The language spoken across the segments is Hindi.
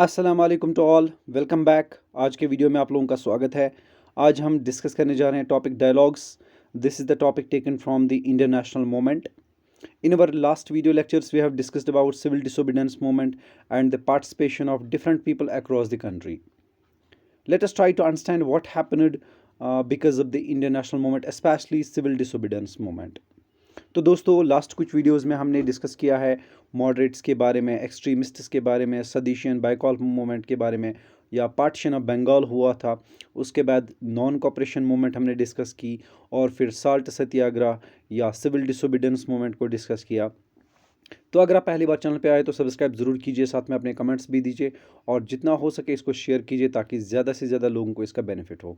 अस्सलाम वालेकुम टू ऑल, वेलकम बैक। आज के वीडियो में आप लोगों का स्वागत है। आज हम डिस्कस करने जा रहे हैं topic dialogues. This is the topic taken from the Indian national movement. In our last video lectures, we have discussed about civil disobedience movement and the participation of different people across the country. Let us try to understand what happened because of the Indian national movement, especially civil disobedience movement. तो दोस्तों लास्ट कुछ वीडियोस में हमने डिस्कस किया है मॉडरेट्स के बारे में, एक्सट्रीमिस्ट्स के बारे में, सदिशियन बाइकॉल मूवमेंट के बारे में, या पार्टीशन ऑफ बंगाल हुआ था। उसके बाद नॉन कॉपरेशन मूवमेंट हमने डिस्कस की, और फिर साल्ट सत्याग्रह या सिविल डिसोबीडियंस मूवमेंट को डिस्कस किया। तो अगर आप पहली बार चैनल पे आए तो सब्सक्राइब ज़रूर कीजिए, साथ में अपने कमेंट्स भी दीजिए, और जितना हो सके इसको शेयर कीजिए ताकि ज़्यादा से ज़्यादा लोगों को इसका बेनिफिट हो।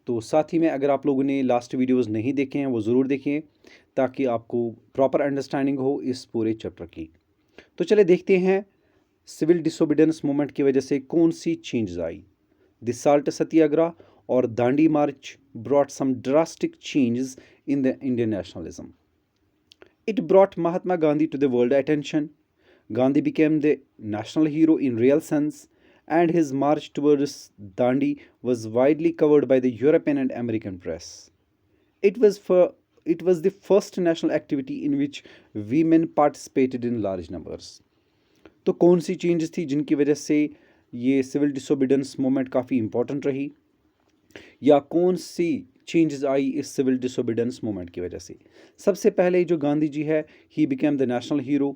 तो साथ ही में अगर आप लोगों ने लास्ट वीडियोस नहीं देखे हैं वो ज़रूर देखें ताकि आपको प्रॉपर अंडरस्टैंडिंग हो इस पूरे चैप्टर की। तो चले देखते हैं सिविल डिसोबीडियंस मूवमेंट की वजह से कौन सी चेंजेस आई। द साल्ट सत्याग्रह और Dandi march brought some drastic changes in the Indian nationalism. It brought Mahatma Gandhi to the world attention. Gandhi became the national hero in real sense, and his march towards Dandi was widely covered by the European and American press. It was for it was the first national activity in which women participated in large numbers. तो कौन सी चेंजेस थी जिनकी वजह से ये सिविल डिसोबीडियंस मूवमेंट काफ़ी इंपॉर्टेंट रही, या कौन सी चेंजेस आई इस सिविल डिसोबीडियंस मूवमेंट की वजह से। सबसे पहले जो गांधी जी है, he became the national hero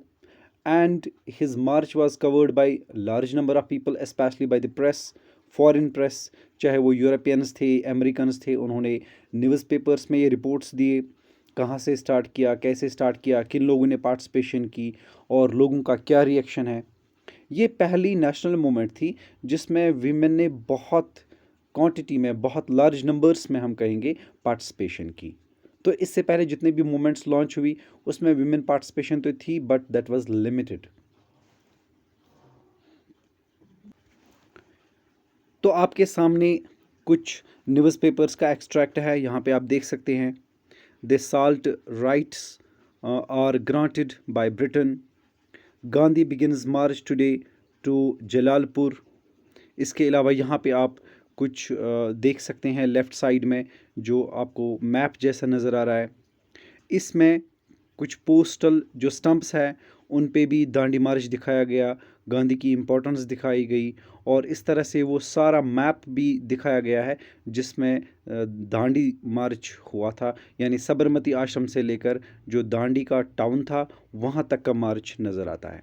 and his March was covered by large number of people, specially by the press, foreign press, चाहे वो यूरोपियंस थे, अमेरिकन्स थे। उन्होंने न्यूज़पेपर्स में ये रिपोर्ट्स दिए, कहाँ से स्टार्ट किया, कैसे स्टार्ट किया, किन लोगों ने पार्टिसिपेशन की और लोगों का क्या रिएक्शन है। ये पहली नेशनल मूवमेंट थी जिसमें वीमेन ने बहुत क्वांटिटी में, बहुत लार्ज नंबर्स में हम कहेंगे, पार्टिसिपेशन की। तो इससे पहले जितने भी मूवमेंट्स लॉन्च हुई उसमें वीमेन पार्टिसिपेशन तो थी बट दैट वाज लिमिटेड। तो आपके सामने कुछ न्यूज़पेपर्स का एक्सट्रैक्ट है, यहाँ पे आप देख सकते हैं। The salt rights are granted by Britain, Gandhi begins march today to Jalalpur. इसके अलावा यहाँ पे आप कुछ देख सकते हैं लेफ़्ट साइड में, जो आपको मैप जैसा नज़र आ रहा है। इसमें कुछ पोस्टल जो स्टंप्स हैं उन पे भी दांडी मार्च दिखाया गया, गांधी की इम्पोर्टेंस दिखाई गई, और इस तरह से वो सारा मैप भी दिखाया गया है जिसमें दांडी मार्च हुआ था, यानी साबरमती आश्रम से लेकर जो दांडी का टाउन था वहाँ तक का मार्च नज़र आता है।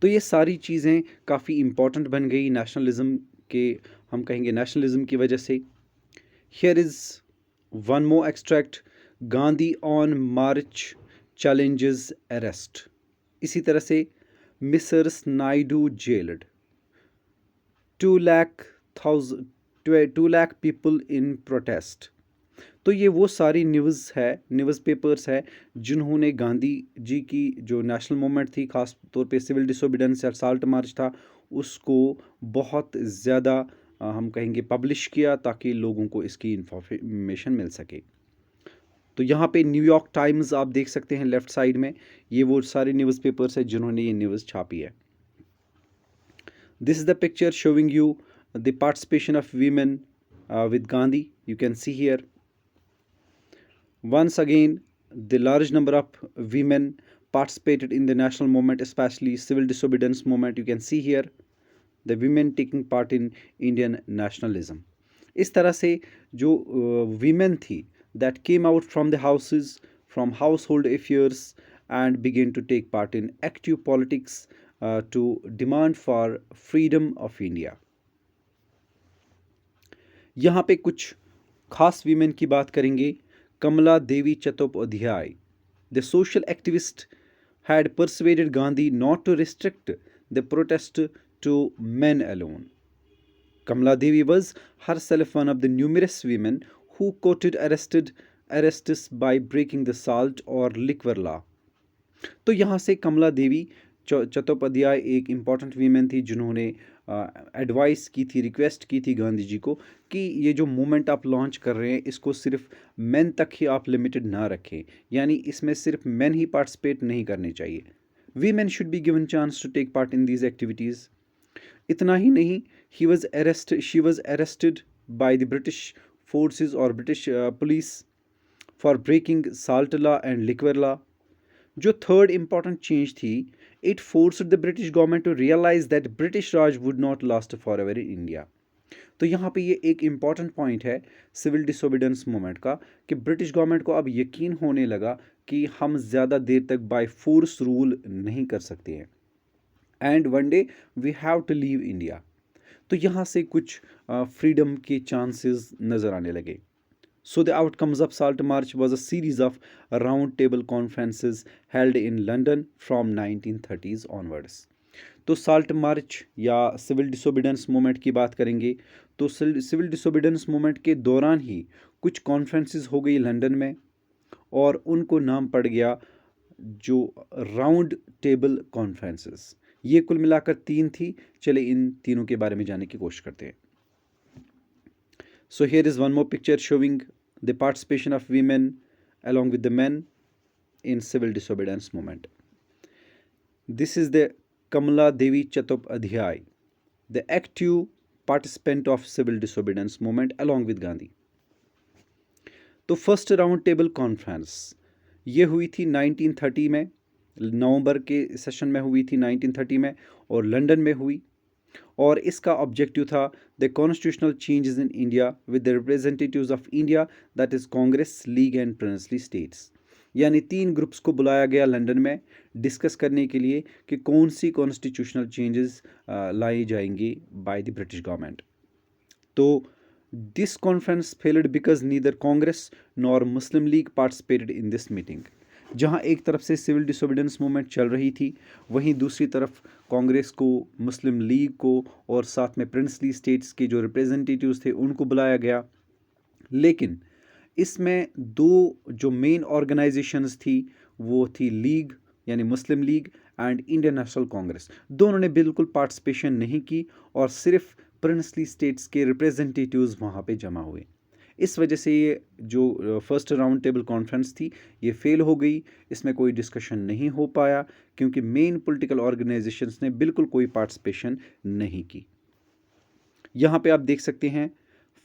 तो ये सारी चीज़ें काफ़ी इम्पॉर्टेंट बन गई नेशनलिज्म के, हम कहेंगे नेशनलिज्म की वजह से। Here is one more extract, Gandhi on March challenges arrest. इसी तरह से Mrs Naidu gelled, 2 lakh people in protest. तो ये वो सारी न्यूज़ पेपर्स है जिन्होंने गांधी जी की जो नेशनल मूवमेंट थी, ख़ास तौर पे सिविल डिसोबीडियंस या साल्ट मार्च था, उसको बहुत ज़्यादा हम कहेंगे पब्लिश किया ताकि लोगों को इसकी इंफॉर्मेशन मिल सके। तो यहाँ पे न्यूयॉर्क टाइम्स आप देख सकते हैं लेफ़्ट साइड में, ये वो सारे न्यूज़ पेपर्स है जिन्होंने ये न्यूज़ छापी है। This is the picture showing you the participation of women with Gandhi, you can see here. Once again, the large number of women participated in the national movement, especially civil disobedience movement. You can see here the women taking part in Indian nationalism. इस तरह से जो women थी that came out from the houses, from household affairs, and began to take part in active politics to demand for freedom of India. यहाँ पे कुछ खास women की बात करेंगे। Kamala Devi Chattopadhyay, the social activist, had persuaded Gandhi not to restrict the protest to men alone. Kamala Devi was herself one of the numerous women who quoted arrests by breaking the salt or liquor law. तो यहाँ से कमला देवी चट्टोपाध्याय एक इम्पॉर्टेंट वीमेन थी जिन्होंने एडवाइस की थी, रिक्वेस्ट की थी गांधी जी को कि ये जो मूवमेंट आप लॉन्च कर रहे हैं इसको सिर्फ मेन तक ही आप लिमिटेड ना रखें, यानी इसमें सिर्फ मेन ही पार्टिसिपेट नहीं करने चाहिए। Women should be given chance to take part in these activities. इतना ही नहीं, she was arrested by the British forces और British police for breaking salt law and liquor law. जो थर्ड इंपॉर्टेंट चेंज थी, it forced the British government to realise that British Raj would not last for ever in India. तो यहाँ पे ये एक इम्पॉर्टेंट पॉइंट है सिविल डिसोबीडेंस मूवमेंट का, कि ब्रिटिश गवर्नमेंट को अब यकीन होने लगा कि हम ज़्यादा देर तक बाय फोर्स रूल नहीं कर सकते हैं, and one day we have to leave India. तो यहाँ से कुछ फ्रीडम के चांसेस नज़र आने लगे। So the outcomes of Salt March was a series of round table conferences held in London from 1930s onwards. तो साल्ट मार्च या सिविल डिसोबीडेंस मूवमेंट की बात करेंगे तो सिविल डिसोबीडेंस मूवमेंट के दौरान ही कुछ कॉन्फ्रेंसेस हो गई लंदन में, और उनको नाम पड़ गया जो राउंड टेबल कॉन्फ्रेंसेस। ये कुल मिलाकर 3 थी। चले इन तीनों के बारे में जानने की कोशिश करते हैं। So here is one more picture showing the participation of women along with the men in civil disobedience movement. This is the Kamala Devi Chattopadhyay, the active participant of civil disobedience movement along with Gandhi. तो फर्स्ट राउंड टेबल कॉन्फ्रेंस ये हुई थी 1930 में, नवंबर के सेशन में हुई थी 1930 में, और लंदन में हुई। और इसका ऑब्जेक्टिव था the constitutional changes in India with the representatives of India, that is Congress, League and princely states. यानी 3 ग्रुप्स को बुलाया गया लंदन में डिस्कस करने के लिए कि कौन सी कॉन्स्टिट्यूशनल चेंजेस लाई जाएंगी बाय द ब्रिटिश गवर्नमेंट। तो this conference failed because neither Congress nor Muslim league participated in this meeting. जहां एक तरफ से सिविल डिसोबीडेंस मूवमेंट चल रही थी, वहीं दूसरी तरफ कांग्रेस को, मुस्लिम लीग को और साथ में प्रिंसली स्टेट्स के जो रिप्रेजेंटेटिव्स थे उनको बुलाया गया। लेकिन इसमें 2 जो मेन ऑर्गेनाइजेशंस थी वो थी लीग यानी मुस्लिम लीग एंड इंडियन नेशनल कांग्रेस। दोनों ने बिल्कुल पार्टिसिपेशन नहीं की और सिर्फ प्रिंसली स्टेट्स के रिप्रेजेंटेटिव्स वहाँ पे जमा हुए। इस वजह से ये जो फर्स्ट राउंड टेबल कॉन्फ्रेंस थी ये फेल हो गई। इसमें कोई डिस्कशन नहीं हो पाया क्योंकि मेन पॉलिटिकल ऑर्गेनाइजेशंस ने बिल्कुल कोई पार्टिसिपेशन नहीं की। यहाँ पे आप देख सकते हैं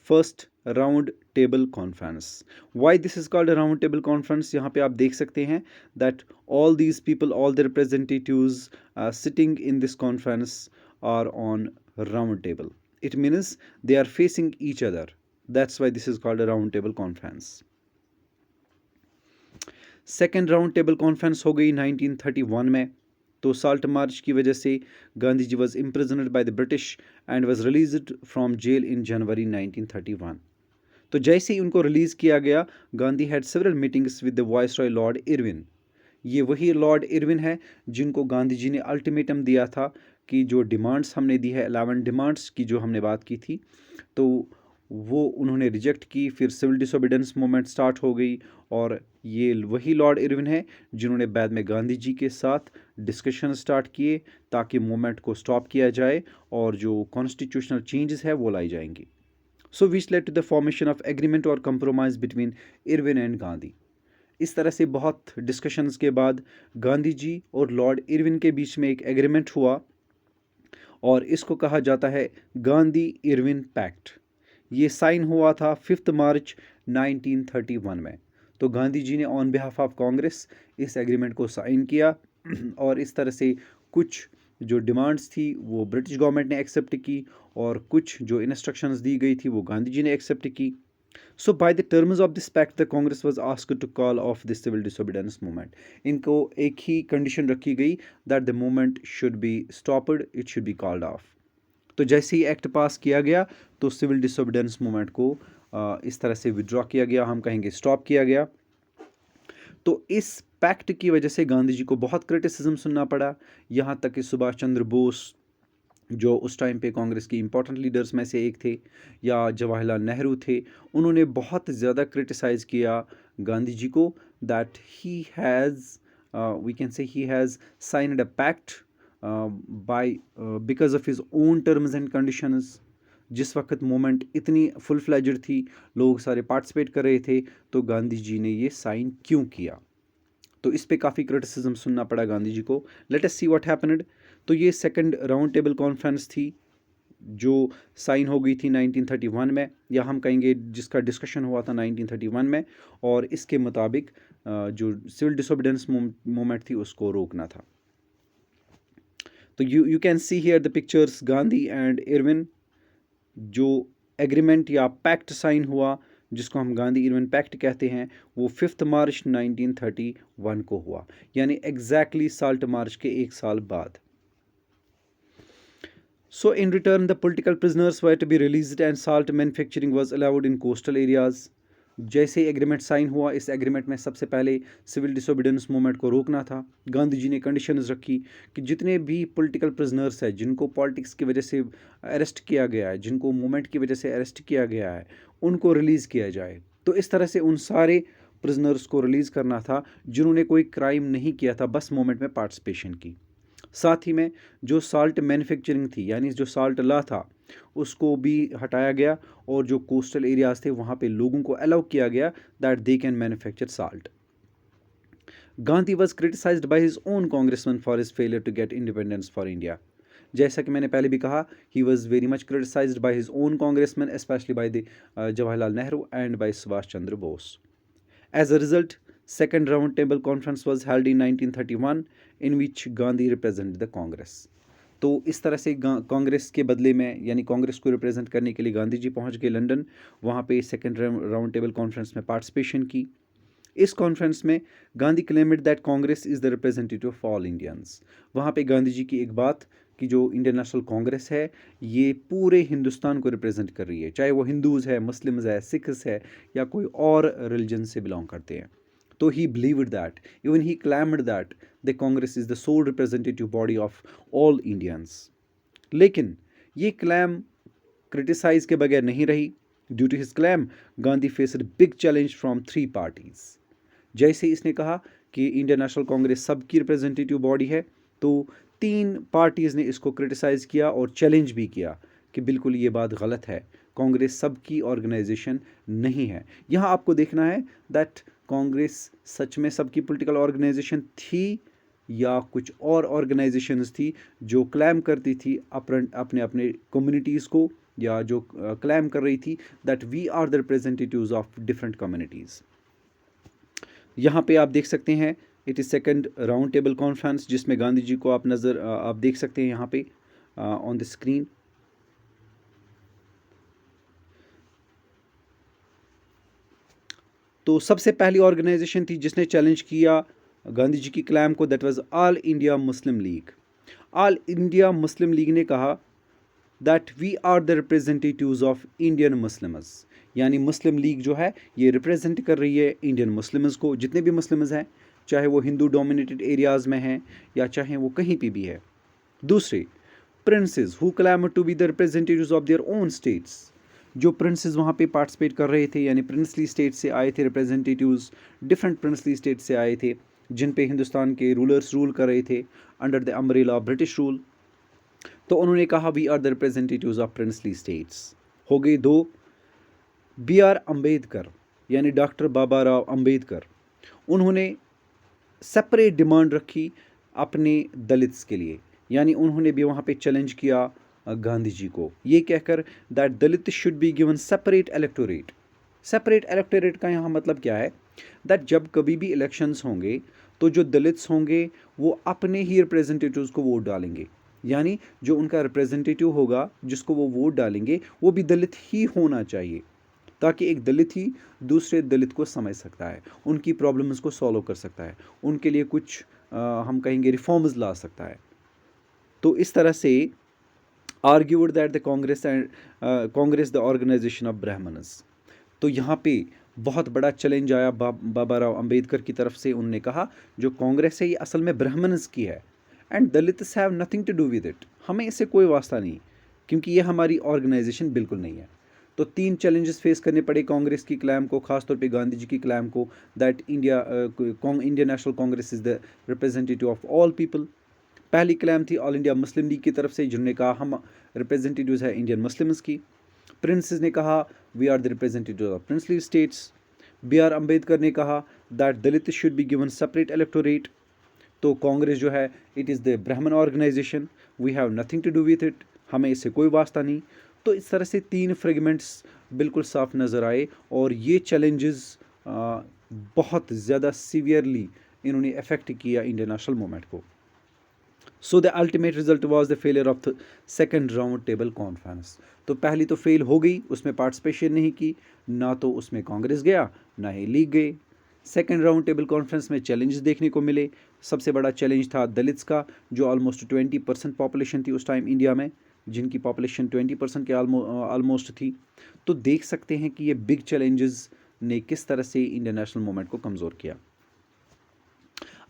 first round table conference. Why this is called round table conference, यहाँ पे आप देख सकते हैं that all these people, all the representatives sitting in this conference are on round table. It means they are facing each other, that's why this is called a round table conference. Second round table conference हो गई 1931 में। तो साल्ट मार्च की वजह से Gandhi ji was imprisoned by the British and was released from jail in January 1931। तो जैसे ही उनको रिलीज़ किया गया, Gandhi had several meetings with the viceroy Lord Irwin. ये वही लॉर्ड इरविन है जिनको गांधी जी ने अल्टीमेटम दिया था कि जो डिमांड्स हमने दी है, 11 डिमांड्स की जो हमने बात की थी, तो वो उन्होंने रिजेक्ट की। फिर सिविल डिसोबीडेंस मूवमेंट स्टार्ट हो गई और ये वही लॉर्ड इरविन है जिन्होंने बाद में गांधी जी के साथ डिस्कशन स्टार्ट किए ताकि मूवमेंट को स्टॉप किया जाए और जो कॉन्स्टिट्यूशनल चेंजेस है वो लाई जाएंगी। So which led to the formation of agreement और compromise between Irwin and Gandhi. इस तरह से बहुत डिस्कशंस के बाद गांधी जी और लॉर्ड इरविन के बीच में एक एग्रीमेंट हुआ और इसको कहा जाता है गांधी इरविन पैक्ट। ये साइन हुआ था 5 मार्च 1931 में। तो गांधी जी ने ऑन बिहाफ ऑफ कांग्रेस इस एग्रीमेंट को साइन किया और इस तरह से कुछ जो डिमांड्स थी वो ब्रिटिश गवर्नमेंट ने एक्सेप्ट की और कुछ जो इंस्ट्रक्शंस दी गई थी वो गांधी जी ने एक्सेप्ट की। So by the terms of this pact the Congress was asked to call off this civil disobedience movement. इनको एक ही कंडीशन रखी गई that the movement should be stopped, it should be called off. तो जैसे ही एक्ट पास किया गया तो सिविल डिसोबीडेंस मूवमेंट को इस तरह से विड्रॉ किया गया, हम कहेंगे स्टॉप किया गया। तो इस पैक्ट की वजह से गांधी जी को बहुत क्रिटिसिज्म सुनना पड़ा। यहाँ तक कि सुभाष चंद्र बोस जो उस टाइम पे कांग्रेस की इंपॉर्टेंट लीडर्स में से एक थे, या जवाहरलाल नेहरू थे, उन्होंने बहुत ज़्यादा क्रिटिसाइज़ किया गांधी जी को that he has we can say he has signed a pact by because of his own terms and conditions. जिस वक्त मूवमेंट इतनी फुल फ्लेज्ड थी, लोग सारे पार्टिसिपेट कर रहे थे, तो गांधी जी ने ये साइन क्यों किया। तो इस पे काफ़ी क्रिटिसिज्म सुनना पड़ा गांधी जी को। Let us see what happened. तो ये सेकंड राउंड टेबल कॉन्फ्रेंस थी जो साइन हो गई थी 1931 में, या हम कहेंगे जिसका डिस्कशन हुआ था 1931 में, और इसके मुताबिक जो सिविल डिसोबीडियंस मूवमेंट थी उसको रोकना था। तो you can see here the pictures Gandhi and Irwin, जो एग्रीमेंट या पैक्ट साइन हुआ जिसको हम गांधी इरविन पैक्ट कहते हैं, वो 5 मार्च 1931 को हुआ, यानी एग्जैक्टली साल्ट मार्च के 1 साल बाद। So in return, the political prisoners were to be released and salt manufacturing was allowed in coastal areas. जैसे एग्रीमेंट साइन हुआ, इस एग्रीमेंट में सबसे पहले सिविल डिसोबीडियंस मूवमेंट को रोकना था। गांधी जी ने कंडीशंस रखी कि जितने भी पॉलिटिकल प्रिजनर्स हैं, जिनको पॉलिटिक्स की वजह से अरेस्ट किया गया है, जिनको मूवमेंट की वजह से अरेस्ट किया गया है, उनको रिलीज़ किया जाए। तो इस तरह से उन सारे प्रिजनर्स को रिलीज़ करना था जिन्होंने कोई क्राइम नहीं किया था, बस मूवमेंट में पार्टिसिपेशन की। साथ ही में जो साल्ट मैन्युफैक्चरिंग थी, यानी जो साल्ट ला था, उसको भी हटाया गया, और जो कोस्टल एरियाज थे वहाँ पे लोगों को अलाउ किया गया that they can manufacture salt. Gandhi was criticised by his own congressman for his failure to get independence for India. जैसा कि मैंने पहले भी कहा, he was very much criticised by his own congressman, specially by the Jawaharlal Nehru and by Subhash Chandra Bose. As a result, second round table conference was held in 1931 in which Gandhi represented the Congress. तो इस तरह से कांग्रेस के बदले में, यानी कांग्रेस को रिप्रेजेंट करने के लिए गांधी जी पहुंच गए लंदन, वहाँ पे सेकेंड राउंड टेबल कॉन्फ्रेंस में पार्टिसिपेशन की। इस कॉन्फ्रेंस में Gandhi claimed that Congress is the representative of all Indians. वहाँ पे गांधी जी की एक बात कि जो इंडियन नेशनल कांग्रेस है ये पूरे हिंदुस्तान को रिप्रेजेंट कर रही है, चाहे वो हिंदूज़ है, मुस्लिम्स है, सिख्स है, या कोई और रिलीजन से बिलोंग करते हैं। तो he believed that, even he claimed that the Congress is the sole representative body of all Indians. लेकिन ये क्लेम क्रिटिसाइज के बगैर नहीं रही। Due to his claim, Gandhi faced big challenge from 3 parties. जैसे इसने कहा कि इंडियन नेशनल कांग्रेस सबकी रिप्रेजेंटेटिव बॉडी है, तो 3 पार्टीज़ ने इसको क्रिटिसाइज़ किया और चैलेंज भी किया कि बिल्कुल ये बात गलत है, कांग्रेस सबकी ऑर्गेनाइजेशन नहीं है। यहाँ आपको देखना है दैट कांग्रेस सच में सबकी पॉलिटिकल ऑर्गेनाइजेशन थी या कुछ और ऑर्गेनाइजेशंस थी जो क्लेम करती थी अपने अपने कम्युनिटीज़ को, या जो क्लेम कर रही थी that we are the representatives of different communities. यहाँ पे आप देख सकते हैं it is second round table conference, जिसमें गांधी जी को आप देख सकते हैं यहाँ पे ऑन द स्क्रीन। तो सबसे पहली ऑर्गेनाइजेशन थी जिसने चैलेंज किया गांधी जी की क्लेम को, दैट वाज ऑल इंडिया मुस्लिम लीग। ऑल इंडिया मुस्लिम लीग ने कहा that we are the representatives of Indian Muslims, यानी मुस्लिम लीग जो है ये रिप्रेजेंट कर रही है इंडियन मुस्लिम्स को, जितने भी मुस्लिम्स हैं, चाहे वो हिंदू डोमिनेटेड एरियाज़ में हैं या चाहे वो कहीं पे भी है। दूसरे, princes who claim to be the representatives of their own states. जो प्रिंसेस वहाँ पे पार्टिसिपेट कर रहे थे, यानी प्रिंसली स्टेट से आए थे रिप्रेजेंटेटिव्स, डिफरेंट प्रिंसली स्टेट से आए थे, जिन पे हिंदुस्तान के रूलर्स रूल कर रहे थे under the umbrella of British rule. तो उन्होंने कहा we are the representatives of princely states. हो गई 2। बी आर अम्बेडकर, यानी डॉक्टर बाबा राव अम्बेडकर, उन्होंने सेपरेट डिमांड रखी अपने दलित्स के लिए, यानी उन्होंने भी वहाँ पे चैलेंज किया गांधी जी को, ये कहकर that Dalit should be given separate electorate. Separate electorate का यहाँ मतलब क्या है, दैट जब कभी भी इलेक्शंस होंगे तो जो दलित्स होंगे वो अपने ही रिप्रेजेंटेटिव्स को वोट डालेंगे, यानी जो उनका रिप्रेजेंटेटिव होगा जिसको वो वोट डालेंगे वो भी दलित ही होना चाहिए, ताकि एक दलित ही दूसरे दलित को समझ सकता है, उनकी प्रॉब्लम्स को सॉल्व कर सकता है, उनके लिए कुछ हम कहेंगे रिफॉर्म्स ला सकता है। तो इस तरह से argued that the Congress the organisation of Brahmins. तो यहाँ पे बहुत बड़ा चैलेंज आया बाबा राव अम्बेडकर की तरफ से। उन्होंने कहा जो कांग्रेस है ये असल में ब्राह्मण्स की है and Dalits have nothing to do with it, हमें इससे कोई वास्ता नहीं, क्योंकि ये हमारी ऑर्गेनाइजेशन बिल्कुल नहीं है। तो 3 चैलेंजेस फेस करने पड़े कांग्रेस की क्लेम को, खासतौर पे गांधी जी की क्लेम को, that Indian National Congress is the representative of all people. पहली क्लेम थी ऑल इंडिया मुस्लिम लीग की तरफ से, जिन्होंने कहा हम रिप्रेजेंटेटिव्स है इंडियन मुस्लिम्स की। प्रिंसेस ने कहा we are the representative of princely states. B R Ambedkar ने कहा that Dalit should be given separate electorate. तो कांग्रेस जो है it is the Brahmin organisation, we have nothing to do with it, हमें इससे कोई वास्ता नहीं। तो इस तरह से 3 फ्रेगमेंट्स बिल्कुल साफ नज़र आए और ये चैलेंजेस बहुत ज़्यादा सीवियरली इन्होंने अफेक्ट किया इंडियन नेशनल मूवमेंट को। So the ultimate result was the failure of the second round table conference. तो पहली तो फेल हो गई, उसमें पार्टिसिपेशन नहीं की, ना तो उसमें कांग्रेस गया ना ही लीग गए। सेकेंड राउंड टेबल कॉन्फ्रेंस में चैलेंजेस देखने को मिले। सबसे बड़ा चैलेंज था दलित्स का, जो ऑलमोस्ट 20% पॉपुलेशन थी उस टाइम इंडिया में, जिनकी पॉपुलेशन 20% के ऑलमोस्ट थी। तो देख सकते हैं कि ये बिग चैलेंजेस ने किस तरह से इंडियन नेशनल मूवमेंट को कमज़ोर किया।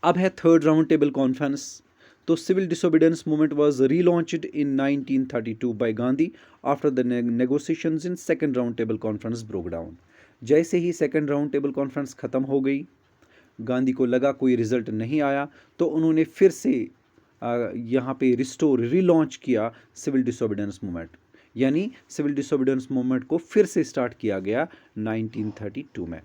अब है थर्ड राउंड टेबल कॉन्फ्रेंस। तो civil disobedience movement was relaunched in 1932 by Gandhi after the negotiations in second round table conference broke down। जैसे ही सेकेंड राउंड टेबल कॉन्फ्रेंस ख़त्म हो गई, गांधी को लगा कोई रिजल्ट नहीं आया, तो उन्होंने फिर से यहाँ पे रिलॉन्च किया सिविल डिसोबीडियंस मूवमेंट, यानी सिविल डिसोबीडियंस मूवमेंट को फिर से स्टार्ट किया गया 1932 में।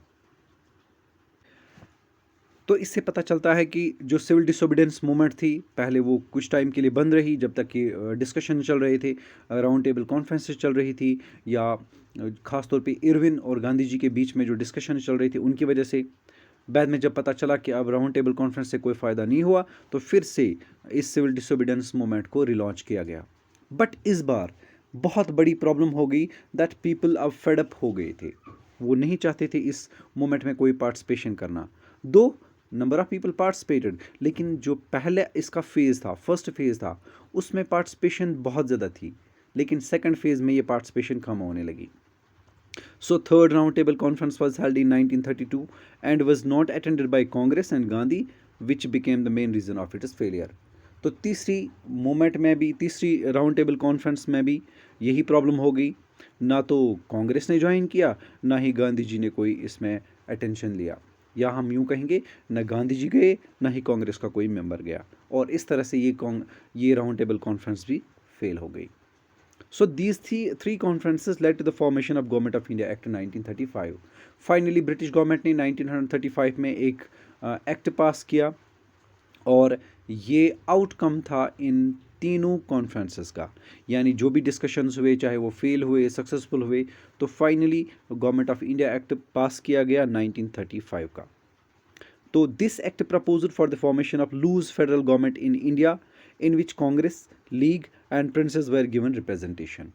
तो इससे पता चलता है कि जो सिविल डिसोबीडियंस मूवमेंट थी, पहले वो कुछ टाइम के लिए बंद रही जब तक कि डिस्कशन चल रहे थे, राउंड टेबल कॉन्फ्रेंसेस चल रही थी, या ख़ास तौर पे इरविन और गांधी जी के बीच में जो डिस्कशन चल रही थी उनकी वजह से। बाद में जब पता चला कि अब राउंड टेबल कॉन्फ्रेंस से कोई फ़ायदा नहीं हुआ, तो फिर से इस सिविल डिसोबीडियंस मूवमेंट को रिलॉन्च किया गया। बट इस बार बहुत बड़ी प्रॉब्लम हो गई दैट पीपल अब फेड अप हो गए थे, वो नहीं चाहते थे इस मूवमेंट में कोई पार्टिसिपेशन करना। दो नंबर ऑफ पीपल पार्टिसिपेटेड, लेकिन जो पहले इसका फेज़ था, फर्स्ट फेज़ था, उसमें पार्टिसिपेशन बहुत ज़्यादा थी, लेकिन सेकंड फेज़ में ये पार्टिसिपेशन कम होने लगी। So third round table conference was held in 1932 and was not attended by Congress and Gandhi, which became the main reason of its failure। तो तीसरी मूवमेंट में भी, तीसरी राउंड टेबल कॉन्फ्रेंस में भी यही प्रॉब्लम हो गई, ना तो कांग्रेस ने ज्वाइन किया, ना ही गांधी जी ने कोई इसमें अटेंशन लिया, या हम यूँ कहेंगे ना गांधी जी गए ना ही कांग्रेस का कोई मेंबर गया, और इस तरह से ये राउंड टेबल कॉन्फ्रेंस भी फेल हो गई। So these three conferences led to the formation of Government of India Act 1935। Finally British government ने 1935 में एक एक्ट पास किया, और ये आउटकम था इन तीनों कॉन्फ्रेंसेस का, यानी जो भी डिस्कशंस हुए, चाहे वो फेल हुए सक्सेसफुल हुए, तो finally government of India act pass किया गया 1935 का। तो this act proposed for the formation of loose federal government in India in which Congress, League and princes were given representation.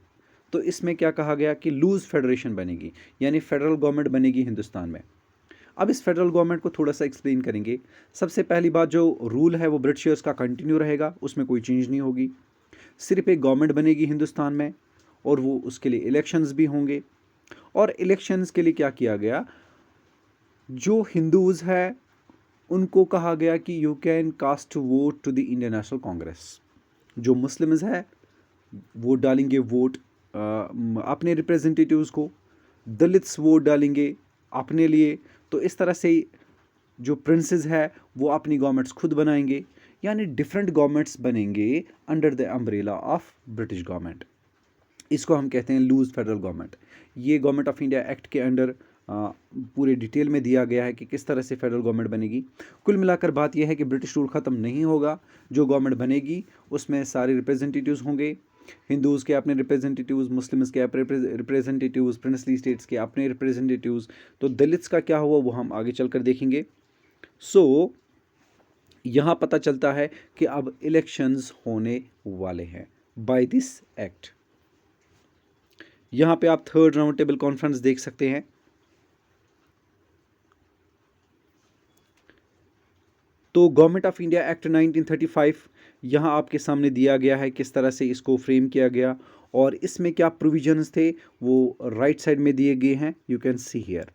तो इसमें क्या कहा गया कि लूज फेडरेशन बनेगी, यानी फेडरल गवर्नमेंट बनेगी हिंदुस्तान में। अब इस फेडरल गवर्नमेंट को थोड़ा सा एक्सप्लेन करेंगे। सबसे पहली बात, जो रूल है वो ब्रिटिशर्स का कंटिन्यू रहेगा, उसमें कोई चेंज नहीं होगी। सिर्फ एक गवर्नमेंट बनेगी हिंदुस्तान में, और वो उसके लिए इलेक्शंस भी होंगे। और इलेक्शंस के लिए क्या किया गया, जो हिंदूज़ है उनको कहा गया कि you can cast vote to the Indian National Congress. जो मुस्लिम्स है वो डालेंगे वोट अपने रिप्रेजेंटेटिव्स को, दलित्स वोट डालेंगे अपने लिए। तो इस तरह से जो प्रिंसेस है वो अपनी गवर्नमेंट्स खुद बनाएंगे, यानी डिफरेंट गवर्नमेंट्स बनेंगे under the umbrella of British government. इसको हम कहते हैं लूज फेडरल गवर्नमेंट। ये गवर्नमेंट ऑफ इंडिया एक्ट के अंडर पूरे डिटेल में दिया गया है कि किस तरह से फेडरल गवर्नमेंट बनेगी। कुल मिलाकर बात यह है कि ब्रिटिश रूल ख़त्म नहीं होगा, जो गवर्नमेंट बनेगी उसमें सारे रिप्रेजेंटेटिव्स होंगे, हिंदूज़ के अपने रिप्रेजेंटेटिव्स, मुस्लिम्स के अपने रिप्रेजेंटेटिव्स, प्रिंसली स्टेट्स के अपने रिप्रेजेंटेटिव्स। तो दलित्स का क्या हुआ वो हम आगे चलकर देखेंगे। सो यहाँ पता चलता है कि अब इलेक्शंस होने वाले हैं बाय दिस एक्ट। यहाँ पे आप थर्ड राउंड टेबल कॉन्फ्रेंस देख सकते हैं। तो गवर्नमेंट ऑफ इंडिया एक्ट 1935 यहाँ आपके सामने दिया गया है, किस तरह से इसको फ्रेम किया गया, और इसमें क्या प्रोविजंस थे वो राइट साइड में दिए गए हैं, यू कैन सी हियर।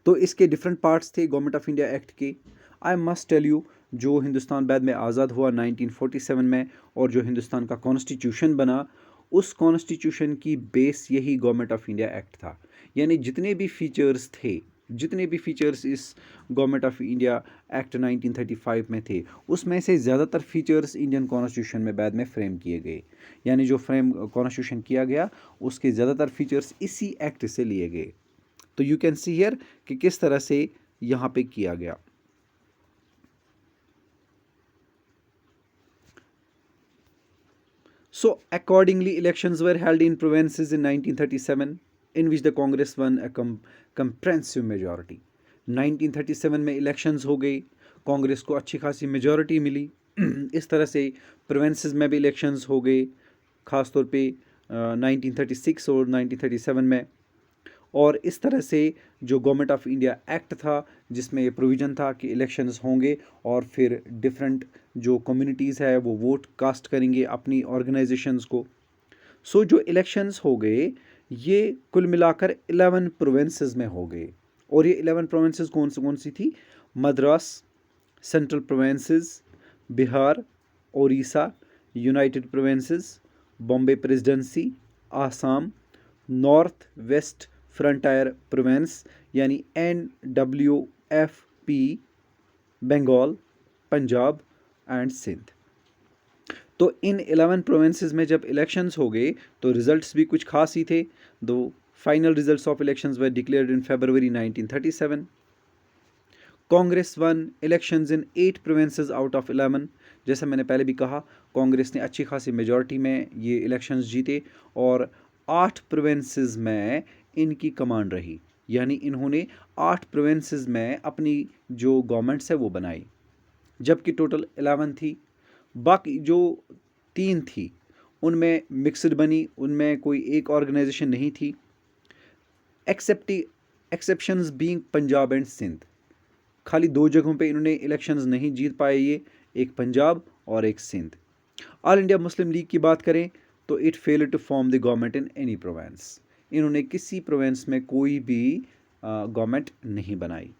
तो इसके डिफरेंट पार्ट्स थे गवर्नमेंट ऑफ इंडिया एक्ट के। आई मस्ट टेल यू, जो हिंदुस्तान बाद में आज़ाद हुआ 1947 में, और जो हिंदुस्तान का कॉन्स्टिट्यूशन बना, उस कॉन्स्टिट्यूशन की बेस यही गवर्नमेंट ऑफ इंडिया एक्ट था। यानी जितने भी फीचर्स थे, जितने भी फीचर्स इस गवर्नमेंट ऑफ इंडिया एक्ट 1935 में थे, उसमें से ज़्यादातर फीचर्स इंडियन कॉन्स्टिट्यूशन में बाद में फ्रेम किए गए। यानी जो फ्रेम कॉन्स्टिट्यूशन किया गया उसके ज़्यादातर फीचर्स इसी एक्ट से लिए गए। तो यू कैन सी हियर कि किस तरह से यहाँ पे किया गया। So accordingly, elections were held in provinces in 1937, in which the Congress won a comprehensive majority. 1937 में इलेक्शंस हो गई, कांग्रेस को अच्छी खासी मेजॉरिटी मिली। इस तरह से प्रोविंसेस में भी इलेक्शंस हो गए, ख़ास तौर पे 1936 और 1937 में। और इस तरह से जो गवर्नमेंट ऑफ इंडिया एक्ट था, जिसमें ये प्रोविज़न था कि इलेक्शंस होंगे और फिर डिफरेंट जो कम्युनिटीज़ है वो वोट कास्ट करेंगे अपनी ऑर्गेनाइजेशंस को। सो जो इलेक्शंस हो गए ये कुल मिलाकर 11 प्रोविंसेस में हो गए। और ये 11 प्रोविंसेस कौन सी थी? Madras, central provinces, Bihar, Odisha, United provinces, Bombay presidency, Assam, north west frontier province यानी NWFP, बंगाल, पंजाब एंड सिंध। तो इन 11 प्रोविंसेस में जब इलेक्शंस हो गए तो रिजल्ट्स भी कुछ खास ही थे। दो final results of elections were declared in February 1937। Congress one elections in 8 provinces out of 11। जैसा मैंने पहले भी कहा, कांग्रेस ने अच्छी खासी मेजॉरिटी में ये इलेक्शंस जीते और 8 प्रोविंसेस में इनकी कमांड रही, यानी इन्होंने 8 प्रोविंसेस में अपनी जो गवर्नमेंट्स है वो बनाई, जबकि टोटल 11 थी। बाकी जो 3 थी उनमें मिक्सड बनी, उनमें कोई एक ऑर्गेनाइजेशन नहीं थी, exceptions being Punjab and Sindh. खाली 2 जगहों पे इन्होंने इलेक्शंस नहीं जीत पाए, ये एक पंजाब और एक सिंध। ऑल इंडिया मुस्लिम लीग की बात करें तो it failed to form the government in any province. इन्होंने किसी प्रोविंस में कोई भी गवर्नमेंट नहीं बनाई।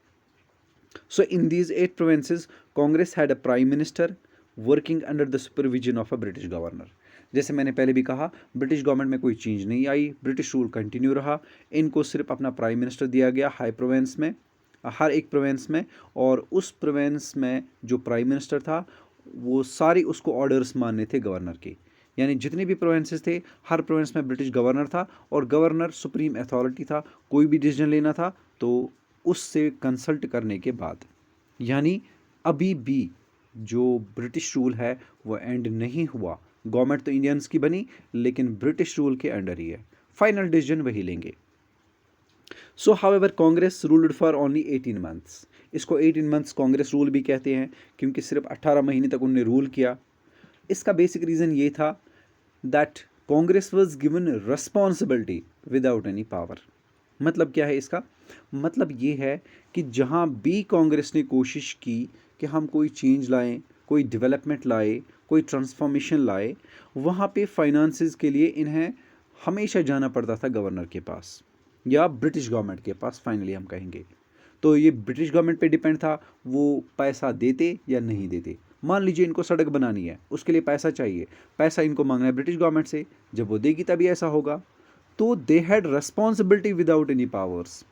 So in these 8 provinces Congress had a prime minister working under the supervision of a British governor. जैसे मैंने पहले भी कहा, ब्रिटिश गवर्नमेंट में कोई चेंज नहीं आई, ब्रिटिश रूल कंटिन्यू रहा। इनको सिर्फ अपना प्राइम मिनिस्टर दिया गया हाई प्रोविंस में, हर एक प्रोविंस में, और उस प्रोविंस में जो प्राइम मिनिस्टर था वो सारी उसको ऑर्डर्स मानने थे गवर्नर के। यानी जितने भी प्रोविंसेस थे हर प्रोविंस में ब्रिटिश गवर्नर था और गवर्नर सुप्रीम अथॉरिटी था। कोई भी डिसीजन लेना था तो उससे कंसल्ट करने के बाद। यानी अभी भी जो ब्रिटिश रूल है वो एंड नहीं हुआ। गवर्नमेंट तो इंडियंस की बनी लेकिन ब्रिटिश रूल के अंडर ही है, फाइनल डिसीजन वही लेंगे। सो however Congress ruled for only 18 months. इसको 18 मंथ्स कांग्रेस रूल भी कहते हैं क्योंकि सिर्फ 18 महीने तक उन्होंने रूल किया। इसका बेसिक रीज़न ये था that Congress was given responsibility without any power. मतलब क्या है इसका? मतलब ये है कि जहाँ भी कांग्रेस ने कोशिश की कि हम कोई चेंज लाएं, कोई डेवलपमेंट लाए, कोई ट्रांसफॉर्मेशन लाए, वहाँ पे फाइनेंसेस के लिए इन्हें हमेशा जाना पड़ता था गवर्नर के पास या ब्रिटिश गवर्नमेंट के पास, फाइनली हम कहेंगे। तो ये ब्रिटिश गवर्नमेंट पे डिपेंड था, वो पैसा देते या नहीं देते। मान लीजिए इनको सड़क बनानी है, उसके लिए पैसा चाहिए, पैसा इनको मांगना है ब्रिटिश गवर्नमेंट से, जब वो देगी तभी ऐसा होगा। तो they had responsibility without any powers.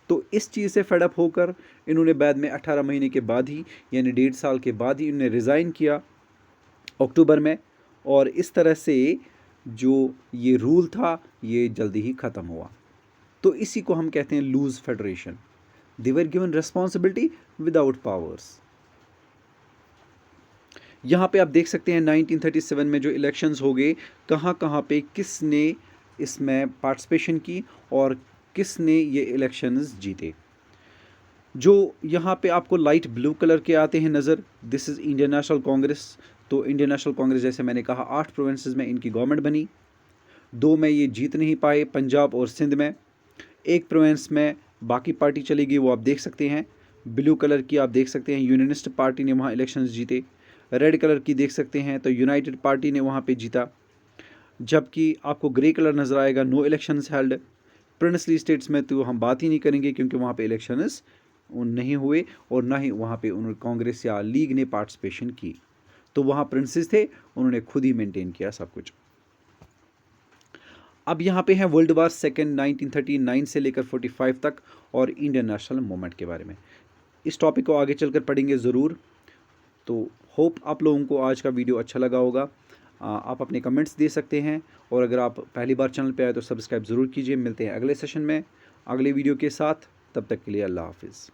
तो इस चीज़ से फेडअप होकर इन्होंने बाद में 18 महीने के बाद ही, यानी 1.5 साल के बाद ही इन्होंने रिज़ाइन किया अक्टूबर में, और इस तरह से जो ये रूल था ये जल्दी ही ख़त्म हुआ। तो इसी को हम कहते हैं loose federation. They were given responsibility without powers. यहाँ पे आप देख सकते हैं 1937 में जो इलेक्शंस हो गए, कहाँ कहाँ पे किसने इसमें पार्टिसिपेशन की और किसने ये इलेक्शंस जीते। जो यहाँ पे आपको लाइट ब्लू कलर के आते हैं नज़र, this is Indian National Congress. तो इंडियन नेशनल कांग्रेस, जैसे मैंने कहा, 8 प्रोविंसेस में इनकी गवर्नमेंट बनी, 2 में ये जीत नहीं पाए, पंजाब और सिंध में। एक प्रोविंस में बाकी पार्टी चली गई, वो आप देख सकते हैं, ब्लू कलर की आप देख सकते हैं, यूनियनिस्ट पार्टी ने वहाँ इलेक्शंस जीते। रेड कलर की देख सकते हैं तो यूनाइटेड पार्टी ने वहाँ पे जीता। जबकि आपको ग्रे कलर नज़र आएगा, no elections held. Princely states में तो हम बात ही नहीं करेंगे क्योंकि वहाँ पे इलेक्शंस नहीं हुए और ना ही वहाँ पे उन्होंने कांग्रेस या लीग ने पार्टिसिपेशन की। तो वहाँ प्रिंसेस थे, उन्होंने खुद ही मेंटेन किया सब कुछ। अब यहाँ पे है वर्ल्ड वार सेकेंड 1939 से लेकर 45 तक और इंडियन नेशनल मूवमेंट के बारे में। इस टॉपिक को आगे चलकर पढ़ेंगे ज़रूर। तो होप आप लोगों को आज का वीडियो अच्छा लगा होगा। आप अपने कमेंट्स दे सकते हैं और अगर आप पहली बार चैनल पे आए तो सब्सक्राइब ज़रूर कीजिए। मिलते हैं अगले सेशन में अगले वीडियो के साथ, तब तक के लिए अल्लाह हाफिज़।